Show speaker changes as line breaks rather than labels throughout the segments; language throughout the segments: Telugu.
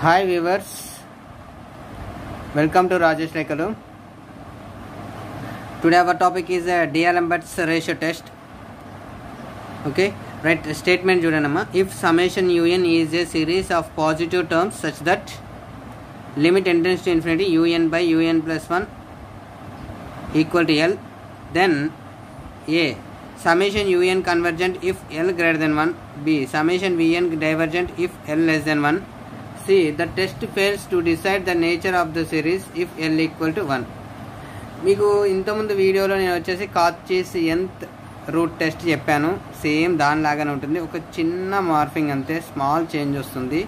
Hi viewers, welcome to Rajesh Lekalu. Today our topic is D'Alembert's ratio test. Okay, right, statement చూడండి. If summation un is a series of positive terms such that limit tends to infinity un by un plus 1 equal to L, then A. Summation un convergent if L greater than 1. B. Summation vn divergent if L less than 1. C. The test fails to decide the nature of the series if L equal to 1. మీకు ఇంతకుముందు వీడియోలో నేను వచ్చేసి కాచెస్ nth రూట్ టెస్ట్ చెప్పాను. సేమ్ దానిలాగానే ఉంటుంది, ఒక చిన్న మార్ఫింగ్ అంతే, స్మాల్ చేంజ్ వస్తుంది.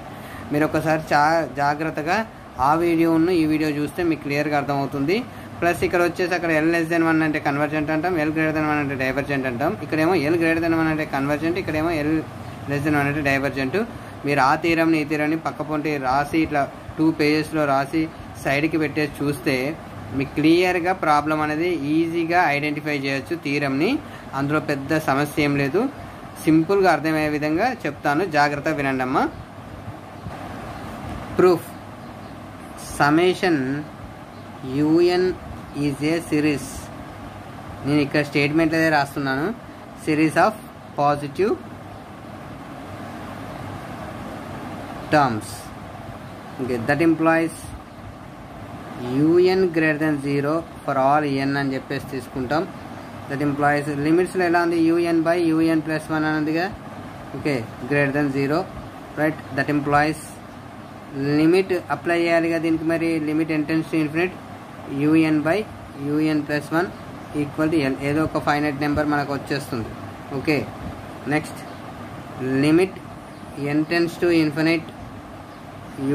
మీరు ఒకసారి జాగ్రత్తగా ఆ వీడియోను ఈ వీడియో చూస్తే మీకు క్లియర్గా అర్థమవుతుంది. ప్లస్ ఇక్కడ వచ్చేసి అక్కడ L less than 1 అంటే కన్వర్జెంట్ అంటాం, L greater than 1 అంటే డైవర్జెంట్ అంటాం. ఇక్కడేమో L greater than 1 అంటే కన్వర్జెంట్, ఇక్కడేమో L less than 1 అంటే డైవర్జెంట్. మీరు ఆ థీరంని ఈ థీరంని పక్క పొంటి రాసి ఇట్లా 2 పేజెస్లో రాసి సైడ్కి పెట్టేసి చూస్తే మీకు క్లియర్గా ప్రాబ్లం అనేది ఈజీగా ఐడెంటిఫై చేయొచ్చు థీరంని. అందులో పెద్ద సమస్య ఏం లేదు, సింపుల్గా అర్థమయ్యే విధంగా చెప్తాను, జాగ్రత్తగా వినండి అమ్మా. Proof. Summation un is a series. నేను ఇక్కడ స్టేట్మెంట్ అదే రాస్తున్నాను, series of positive terms. Okay, that implies un greater than 0 for all n అని చెప్పేసి తీసుకుంటాం. దట్ ఇంప్లాయిస్ లిమిట్స్లో ఎలా ఉంది, un by un plus 1 అన్నదిగా. Okay, greater than 0, right. That implies limit apply చేయాలిగా దీనికి. మరి limit tends to infinite un by un plus 1 equal to l. ఏదో ఒక ఫైనైట్ నెంబర్ మనకు వచ్చేస్తుంది. Okay, next limit n tends to infinite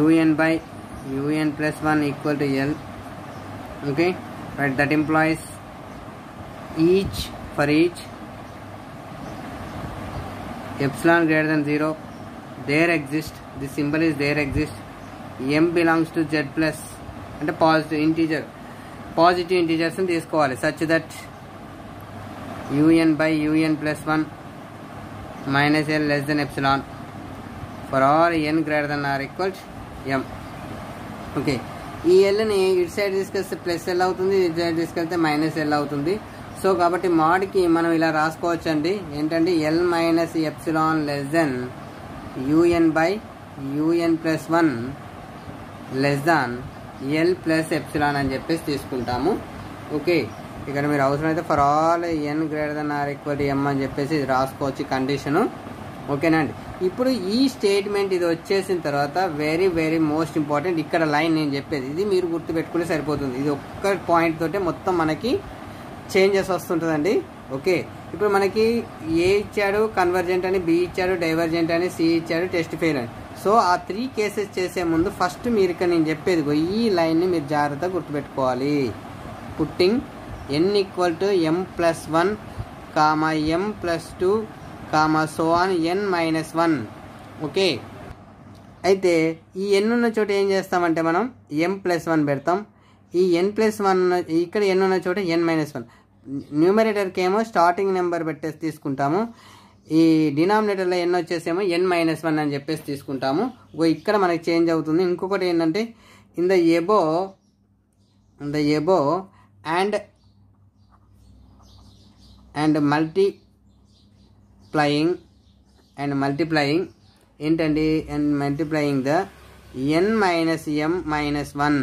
un by un plus 1 equal to L. Okay, right. That implies for each epsilon greater than 0 there exists, this symbol is there exists, m belongs to z plus అంటే పాజిటివ్ ఇంటీజర్స్ తీసుకోవాలి, such that un by un plus 1 minus L less than epsilon for all n greater than or equal to m. Okay, ఈ ఎల్ని ఇటు సైడ్ తీసుకెళ్తే ప్లస్ ఎల్ అవుతుంది, ఇటు సైడ్ తీసుకెళ్తే మైనస్ ఎల్ అవుతుంది. సో కాబట్టి మాడ్కి మనం ఇలా రాసుకోవచ్చు అండి, ఏంటంటే L minus epsilon less than un by un plus 1 less than L plus epsilon అని చెప్పేసి తీసుకుంటాము. ఓకే, ఇక్కడ మీరు అవసరమైతే for all n greater than or equal to m అని చెప్పేసి రాసుకోవచ్చు కండిషను. ఓకేనా అండి. ఇప్పుడు ఈ స్టేట్మెంట్ ఇది వచ్చేసిన తర్వాత వెరీ వెరీ మోస్ట్ ఇంపార్టెంట్ ఇక్కడ లైన్ నేను చెప్పేది, ఇది మీరు గుర్తుపెట్టుకుంటే సరిపోతుంది. ఇది ఒక్క పాయింట్ తోటే మొత్తం మనకి చేంజెస్ వస్తుంటుందండి. ఓకే, ఇప్పుడు మనకి ఏ ఇచ్చాడు కన్వర్జెంట్ అని, బి ఇచ్చాడు డైవర్జెంట్ అని, సి ఇచ్చాడు టెస్ట్ ఫెయిల్ అని. సో ఆ 3 కేసెస్ చేసే ముందు ఫస్ట్ మీరు ఇక్కడ నేను చెప్పేది ఈ లైన్ని మీరు జాగ్రత్తగా గుర్తుపెట్టుకోవాలి. Putting n equal to m plus 1 comma m plus 2 comma so on n minus 1. Okay, అయితే ఈ n ఉన్న చోట ఏం చేస్తామంటే మనం m ప్లస్ 1 పెడతాం. ఈ n ప్లస్ 1 ఇక్కడ n ఉన్న చోట n మైనస్ 1. న్యూమరేటర్కి ఏమో స్టార్టింగ్ నెంబర్ పెట్టేసి తీసుకుంటాము, ఈ డినామినేటర్లో n వచ్చేసేమో n మైనస్ 1 అని చెప్పేసి తీసుకుంటాము. ఇక్కడ మనకి చేంజ్ అవుతుంది. ఇంకొకటి ఏంటంటే in the above and multiplying ఏంటండి, and multiplying the n minus m minus 1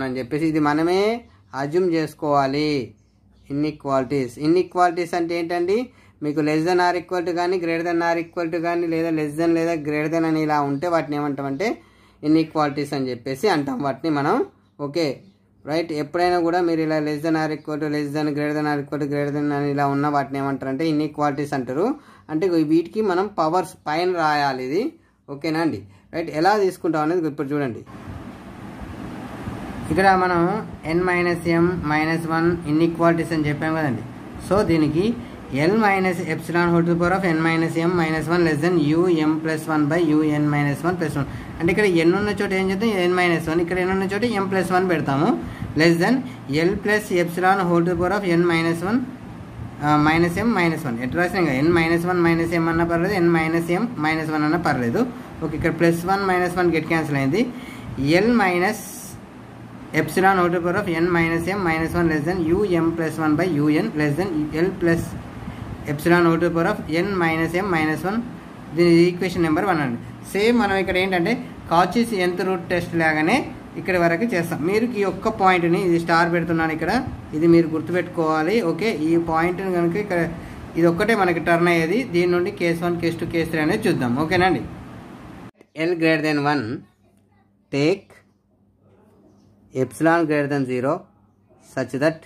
అని చెప్పేసి ఇది మనమే అజ్యూమ్ చేసుకోవాలి. ఇన్ఈక్వాలిటీస్ అంటే ఏంటండి, మీకు less than or equal to కానీ greater than or equal to కానీ లేదా లెస్ దెన్ లేదా గ్రేటర్ దెన్ అని ఇలా ఉంటే వాటిని ఏమంటామంటే ఇన్ఈక్వాలిటీస్ అని చెప్పేసి అంటాం వాటిని మనం. Okay, right. ఎప్పుడైనా కూడా మీరు ఇలా less than or equal to less than greater than or equal to greater than అని ఇలా ఉన్న వాటిని ఏమంటారంటే ఇన్ఈక్వాలిటీస్ అంటారు. అంటే వీటికి మనం పవర్స్ పైన రాయాలి ఇది. ఓకేనా అండి, రైట్. ఎలా తీసుకుంటాం అనేది ఇప్పుడు చూడండి. ఇక్కడ మనం n minus m minus 1 inequalities అని చెప్పాం కదండి. సో దీనికి L minus epsilon whole to power of n minus m minus 1 less than um plus 1 by un minus 1 plus 1. అంటే ఇక్కడ n ఉన్న చోట ఏం చేద్దాం n మైనస్ 1, ఇక్కడ n ఉన్న చోట m ప్లస్ 1 పెడతాము. Less than L plus epsilon whole to power of n minus 1 minus m minus 1. ఎట్లా రాసినా n మైనస్ 1 మైనస్ m అన్నా పర్లేదు, n మైనస్ m మైనస్ 1 అన్నా పర్లేదు. ఓకే, ఇక్కడ +1 -1 గెట్ క్యాన్సిల్ అయింది. L minus epsilon whole to the power of n minus m minus 1 less than um plus 1 by un less then L plus epsilon whole to the power of n minus m minus 1. దీని ఈక్వేషన్ నెంబర్ 1 అండి. సేమ్ మనం ఇక్కడ ఏంటంటే కాచీస్ nth రూట్ టెస్ట్ లాగానే ఇక్కడ వరకు చేస్తాం. మీరు ఈ ఒక్క పాయింట్ని, ఇది స్టార్ పెడుతున్నాను ఇక్కడ, ఇది మీరు గుర్తుపెట్టుకోవాలి. ఓకే, ఈ పాయింట్ని కనుక ఇక్కడ ఇది ఒక్కటే మనకి టర్న్ అయ్యేది. దీని నుండి కేస్ 1 కేస్ 2 కేస్ 3 అనేది చూద్దాం. ఓకేనండి. L greater than 1 take epsilon greater than 0 such that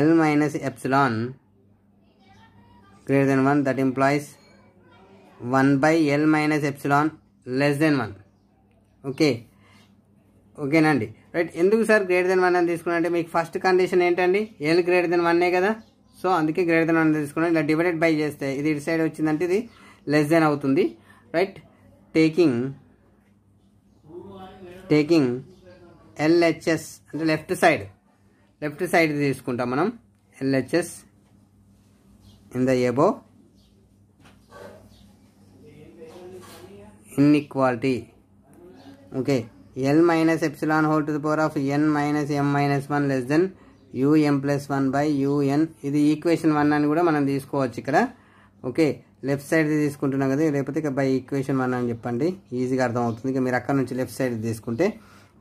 L minus epsilon greater than 1, that implies 1 by L minus epsilon less than 1. Okay, ఓకేనండి. రైట్, ఎందుకు సార్ గ్రేటర్ దెన్ 1 అని తీసుకున్నారంటే మీకు ఫస్ట్ కండిషన్ ఏంటండి, L గ్రేటర్ దెన్ 1 కదా. సో అందుకే గ్రేటర్ దెన్ 1 తీసుకున్నాను. ఇలా డివైడెడ్ బై చేస్తే ఇది ఇటు సైడ్ వచ్చిందంటే ఇది లెస్ దెన్ అవుతుంది. రైట్, టేకింగ్ LHS అంటే లెఫ్ట్ సైడ్ తీసుకుంటాం మనం. LHS in the above inequality. Okay, L minus epsilon whole to the power of n minus m minus 1 less than um plus 1 by un. ఇది ఈక్వేషన్ 1 అని కూడా మనం తీసుకోవచ్చు ఇక్కడ. ఓకే, లెఫ్ట్ సైడ్ తీసుకుంటున్నాం కదా, లేకపోతే ఇక బై ఈక్వేషన్ 1 అని చెప్పండి, ఈజీగా అర్థమవుతుంది. ఇక మీరు అక్కడ నుంచి లెఫ్ట్ సైడ్ తీసుకుంటే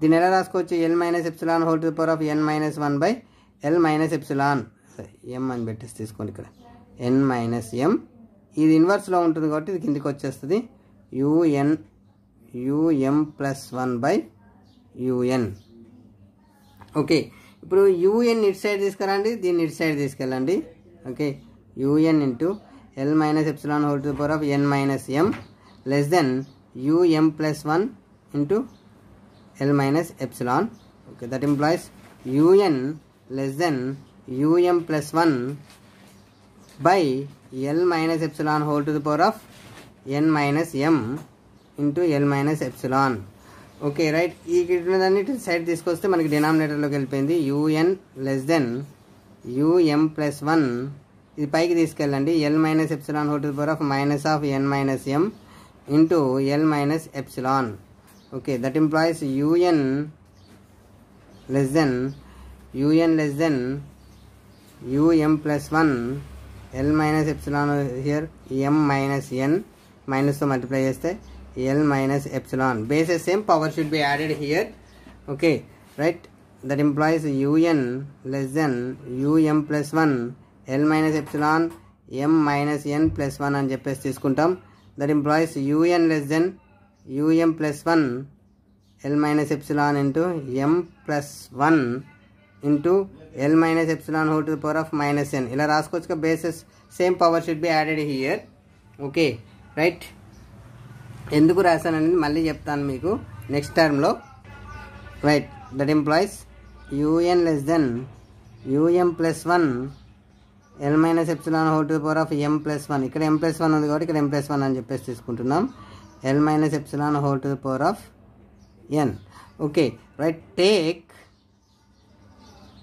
దీన్ని ఎలా రాసుకోవచ్చు, L minus epsilon whole to the power of n minus 1 by L minus epsilon m అని పెట్టేసి తీసుకోండి ఇక్కడ, n మైనస్ m. ఇది ఇన్వర్స్లో ఉంటుంది కాబట్టి ఇది కిందికి వచ్చేస్తుంది, um plus 1 by un. Okay, ఇప్పుడు un ఇటు సైడ్ తీసుకురండి, దీన్ని ఇటు సైడ్ తీసుకెళ్ళండి. Okay, un into L minus epsilon whole to the power of n minus m less than um plus 1 into L minus epsilon. Okay, that implies un less than um plus 1 by L minus epsilon whole to the power of n minus m into L minus epsilon. Okay, right. ఈ దాన్ని సైడ్ తీసుకొస్తే మనకి డినామినేటర్లోకి వెళ్ళిపోయింది. un less than um plus 1, ఇది పైకి తీసుకెళ్ళండి, L minus epsilon whole to the power of minus of n minus m into L minus epsilon. Okay, that implies un less than um plus 1 L minus epsilon here m minus n మైనస్తో మల్టిప్లై చేస్తే L minus epsilon. Bases same, power should be added here. Okay, right. That implies un less than um plus 1 L minus epsilon m minus n plus 1 అని చెప్పేసి తీసుకుంటాం. That implies un less than um plus 1 L minus epsilon into m plus 1 into L minus epsilon whole to the power of minus n. ఇలా రాసుకోవచ్చు. Bases same, power should be added here. Okay, right. ఎందుకు రాశానని మళ్ళీ చెప్తాను మీకు నెక్స్ట్ టర్మ్లో. Right, that implies un less than um plus 1 L minus epsilon whole to the power of m plus 1. ఇక్కడ m ప్లస్ 1 ఉంది కాబట్టి ఇక్కడ m ప్లస్ 1 అని చెప్పేసి తీసుకుంటున్నాం. L minus epsilon whole to the power of n. Okay, right.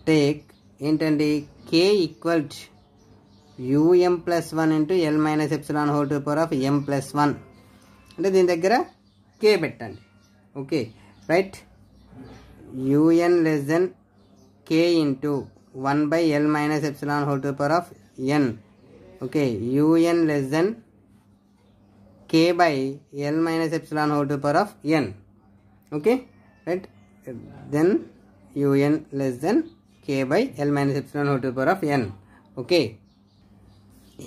Take ఏంటండి, k equal um plus 1 into L minus epsilon whole to the power of m plus 1. అంటే దీని దగ్గర k పెట్టండి. Okay, right. un less then k into 1 by L minus epsilon whole to the power of n. Okay, un less than k by L minus epsilon whole to the power of n. Okay, right. Then un less than k by L minus epsilon whole to the power of n. Okay,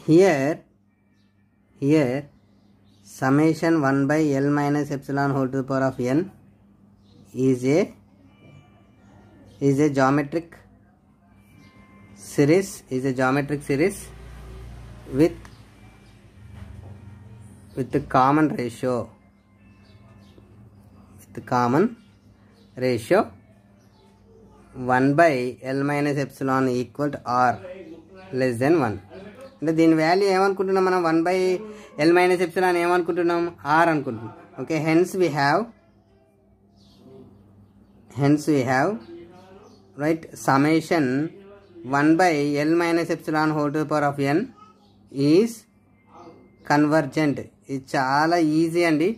here summation 1 by L minus epsilon whole to the power of n is a geometric series, with the common ratio 1 by L minus epsilon equal to r less than 1. అంటే దీని వాల్యూ ఏమనుకుంటున్నాం మనం, 1 by L minus epsilon ఏమనుకుంటున్నాం, r అనుకుంటున్నాం. Okay, hence we have right summation 1 by L minus epsilon whole to the power of n is convergent. ఇది చాలా ఈజీ అండి,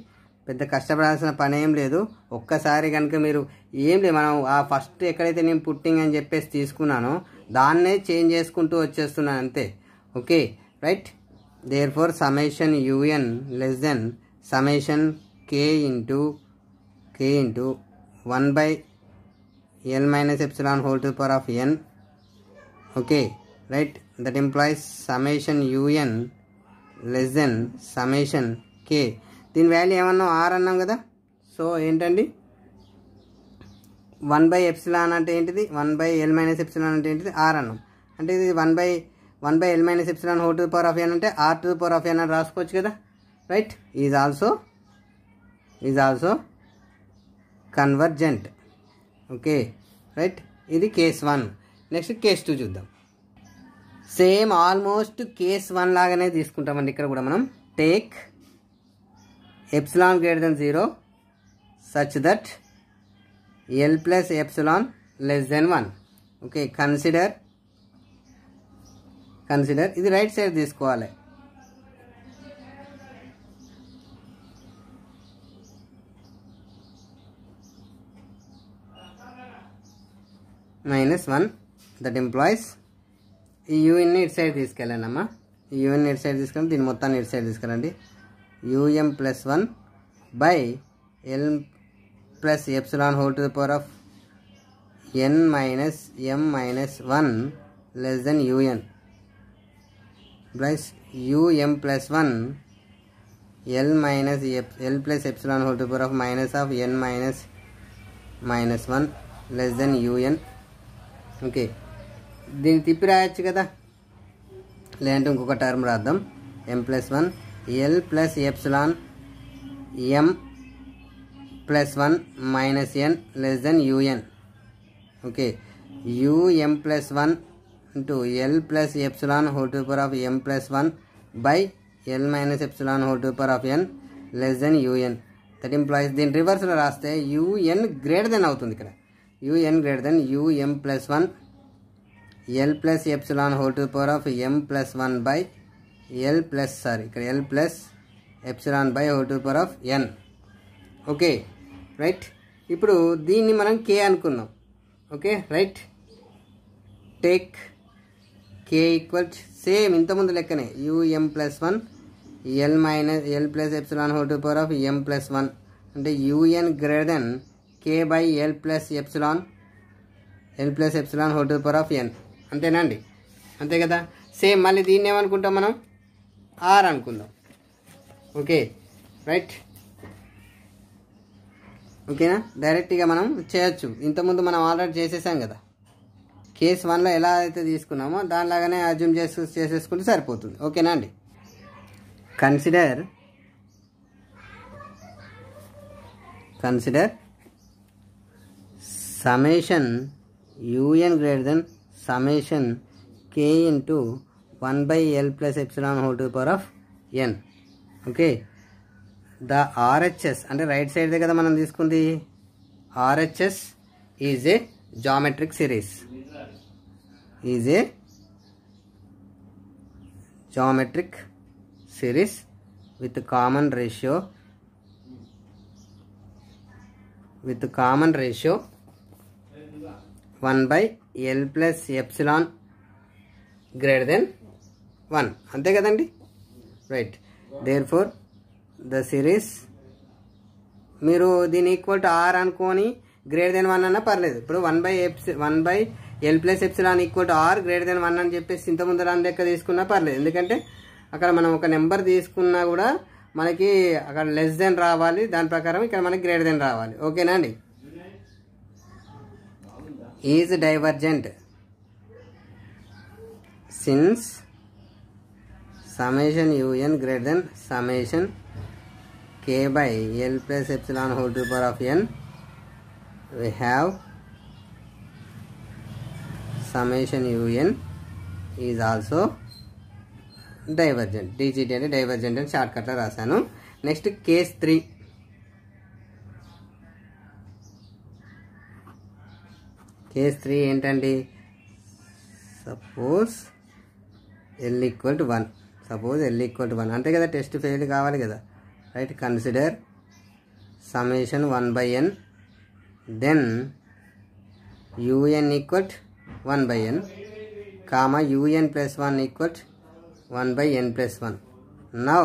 పెద్ద కష్టపడాల్సిన పని ఏం లేదు. ఒక్కసారి కనుక మీరు ఏం లేదు, మనం ఆ ఫస్ట్ ఎక్కడైతే నేను పుట్టింగ్ అని చెప్పేసి తీసుకున్నానో దాన్నే చేంజ్ చేసుకుంటూ వచ్చేస్తున్నాను అంతే. Okay right. There for summation u n less than summation k into 1/L minus epsilon whole to the power of n. Okay right, that implies summation un less than summation k. దీని వాల్యూ ఏమన్నాం, r అన్నాం కదా. సో ఏంటండి 1/epsilon అంటే ఏంటిది, 1/L minus epsilon అంటే ఏంటిది, r అన్నాం. అంటే ఇది 1/L minus epsilon whole to the power of n అంటే r to the power of n అని రాసుకోవచ్చు కదా. Right, is also convergent. Okay right, ఇది కేస్ 1. నెక్స్ట్ కేస్ 2 చూద్దాం. సేమ్ ఆల్మోస్ట్ కేస్ 1 లాగానే తీసుకుంటామండి. ఇక్కడ కూడా మనం take epsilon greater than 0 such that L plus epsilon less than 1. Okay, consider ఇది రైట్ సైడ్ తీసుకోవాలి. -1 దట్ ఎంప్లాయిస్ ఈ యూఎన్ని ఇటు సైడ్ తీసుకెళ్ళండి అమ్మా. ఈ యూఎన్ని ఇటు సైడ్ తీసుకెళ్ళండి, దీన్ని మొత్తాన్ని ఇటు సైడ్ తీసుకెళ్ళండి. um+1/L plus epsilon whole to the power of n minus m minus 1 less than un plus um+1 L plus epsilon whole to the power of minus of n minus 1 less than un. Okay, దీన్ని తిప్పి రాయొచ్చు కదా, లేదంటే ఇంకొక టర్మ్ రాద్దాం. m+1 L plus epsilon m+1 minus n less than un. Okay, um+1 into L plus epsilon whole to the power of m+1 by L minus epsilon whole to the power of n less than un. That employees దీని రివర్స్లో రాస్తే un గ్రేటర్ దెన్ అవుతుంది. ఇక్కడ un greater than um+1 L plus epsilon whole to the power of m+1 by L plus epsilon by whole to the power of n. Okay right, ఇప్పుడు దీన్ని మనం k అనుకుందాం. Okay right, take k equal same ఇంతకుముందు లెక్కనే um+1 L plus epsilon whole to the power of m+1 అంటే un greater than k by L plus epsilon whole to the power of n. అంతేనా అండి, అంతే కదా. సేమ్ మళ్ళీ దీన్ని ఏమనుకుంటాం మనం, r అనుకుందాం. ఓకే రైట్, ఓకేనా. డైరెక్ట్గా మనం చేయొచ్చు, ఇంతకుముందు మనం ఆల్రెడీ చేసేసాం కదా. కేస్ 1లో ఎలా అయితే తీసుకున్నామో దానిలాగానే అజ్యూమ్ చేసేసుకుంటే సరిపోతుంది. ఓకేనా అండి. Consider summation un greater than summation k into 1/L plus epsilon whole to the power of n. Okay, the RHS అంటే రైట్ సైడ్ కదా మనం తీసుకుంది. RHS is a geometric series, with common ratio 1/L plus epsilon greater than 1. అంతే కదండి. Right, there for the series మీరు దీని ఈక్వల్ టు r అనుకొని గ్రేటర్ దెన్ 1 అన్నా పర్లేదు. ఇప్పుడు 1/L plus epsilon equal to r greater than 1 అని చెప్పేసి ఇంత ముందర లెక్క తీసుకున్నా పర్లేదు. ఎందుకంటే అక్కడ మనం ఒక నెంబర్ తీసుకున్నా కూడా మనకి అక్కడ లెస్ దెన్ రావాలి, దాని ప్రకారం ఇక్కడ మనకి గ్రేటర్ దెన్ రావాలి. ఓకేనా అండి. Is divergent since summation un greater than summation k by L plus epsilon whole to the power of n. We have summation un is also divergent. DGT అంటే డైవర్జెంట్ అని షార్ట్ కట్లో రాశాను. Next case 3. కేస్ 3 ఏంటండి, సపోజ్ L = 1. సపోజ్ L ఈక్వల్ టు 1 అంతే కదా, టెస్ట్ ఫెయిల్ కావాలి కదా, right. Consider summation 1/n then un equal 1/n comma un plus 1 equal 1/n plus 1. Now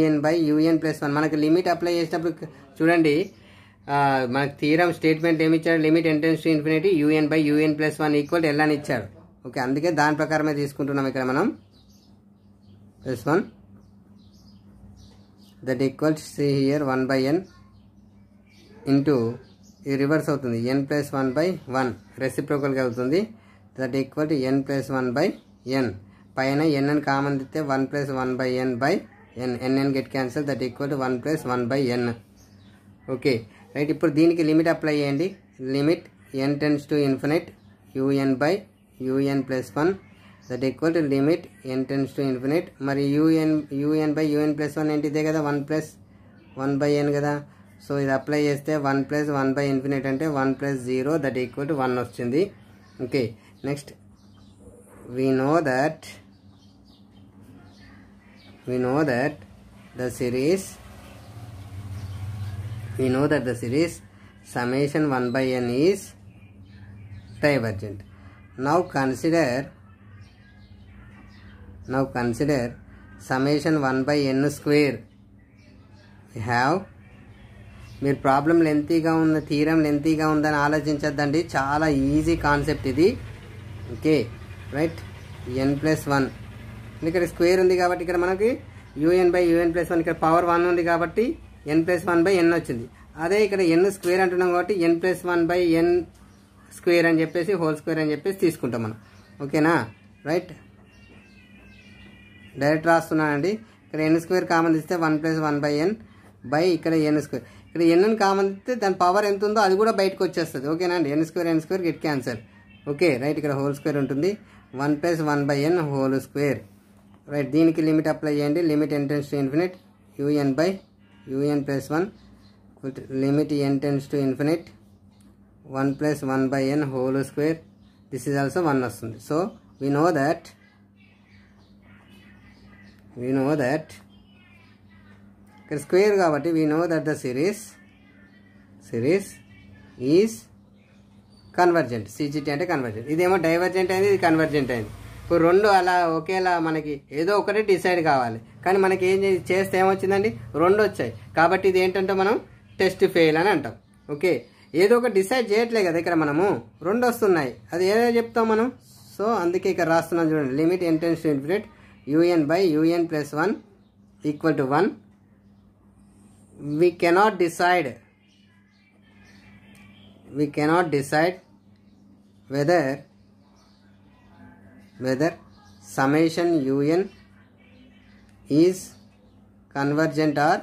un plus 1 మనకు లిమిట్ అప్లై చేసినప్పుడు చూడండి, మనకు థీరం స్టేట్మెంట్ ఏమి ఇచ్చాడు, limit n tends to infinity un plus 1 equal L అని ఇచ్చాడు. ఓకే, అందుకే దాని ప్రకారమే తీసుకుంటున్నాం ఇక్కడ మనం. Plus 1 that equal see here 1/n into ఇది రివర్స్ అవుతుంది n ప్లస్ 1/1 రెసిప్రోకల్గా అవుతుంది. That equal to n plus 1/n పైన n కామన్ ఇస్తే 1 plus 1/n/n n get cancel. That equal టు 1 ప్లస్ 1/n. Okay right. ఇప్పుడు దీనికి లిమిట్ అప్లై చేయండి. Limit n tends to infinite un plus 1 that equal to limit n tends to infinite. మరి un ప్లస్ 1 ఏంటి, ఇదే కదా 1 ప్లస్ 1/n కదా. సో ఇది అప్లై చేస్తే 1 ప్లస్ 1/ఇన్ఫినిట్ అంటే 1 ప్లస్ 0 దట్ ఈక్వల్ టు 1 వచ్చింది. Okay next we know that the series summation 1/n is divergent. Now consider summation 1/n square. We have, మీరు ప్రాబ్లం లెంతీగా ఉన్న, థీరం లెంతీగా ఉందని ఆలోచించద్దండి, చాలా ఈజీ కాన్సెప్ట్ ఇది. Okay right. n ప్లస్ 1 ఇక్కడ స్క్వేర్ ఉంది కాబట్టి ఇక్కడ మనకి un ప్లస్ 1 ఇక్కడ పవర్ 1 ఉంది కాబట్టి n ప్లస్ 1/n వచ్చింది. అదే ఇక్కడ n స్క్వేర్ అంటున్నాం కాబట్టి n ప్లస్ 1/n స్క్వేర్ అని చెప్పేసి హోల్ స్క్వేర్ అని చెప్పేసి తీసుకుంటాం మనం. ఓకేనా రైట్. డైరెక్ట్ రాస్తున్నానండి. ఇక్కడ n స్క్వేర్ కామన్ ఇస్తే 1 ప్లస్ 1/n బై ఇక్కడ n స్క్వేర్. ఇక్కడ n కామన్ ఇస్తే దాని పవర్ ఎంత ఉందో అది కూడా బయటకు వచ్చేస్తుంది. ఓకేనా అండి. n square get cancel. Okay right. ఇక్కడ హోల్ స్క్వేర్ ఉంటుంది. 1 plus 1/n whole square. Right. దీనికి లిమిట్ అప్లై చేయండి. Limit n tends to infinite un plus 1 limit n tends to infinite 1 plus 1/n whole square. This is also 1 వస్తుంది. సో we know that ఇక్కడ స్క్వేర్ కాబట్టి we know that the series is convergent. CGT అంటే కన్వర్జెంట్. ఇదేమో డైవర్జెంట్ అయింది, ఇది కన్వర్జెంట్ అయింది. ఇప్పుడు రెండు అలా ఒకేలా మనకి ఏదో ఒకటి డిసైడ్ కావాలి, కానీ మనకి ఏం చేస్తే ఏమొచ్చిందండి, రెండు వచ్చాయి. కాబట్టి ఇది ఏంటంటే మనం టెస్ట్ ఫెయిల్ అని అంటాం. ఓకే, ఏదో ఒకటి డిసైడ్ చేయట్లే కదా ఇక్కడ మనము, రెండు వస్తున్నాయి, అది ఏదో చెప్తాం మనం. సో అందుకే ఇక్కడ రాస్తున్నాం చూడండి. Limit n tends to infinite un plus 1 equal టు 1. We cannot decide whether summation un is convergent or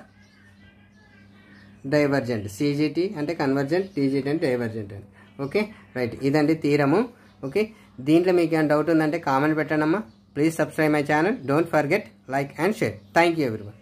divergent. CGT అంటే కన్వర్జెంట్, TGT అంటే డైవర్జెంట్ అని. Okay right. ఇదండి థీరము. ఓకే, దీంట్లో మీకు ఏమైనా డౌట్ ఉందంటే కామెంట్ పెట్టండి అమ్మా. Please subscribe my channel. Don't forget like and share. Thank you everyone.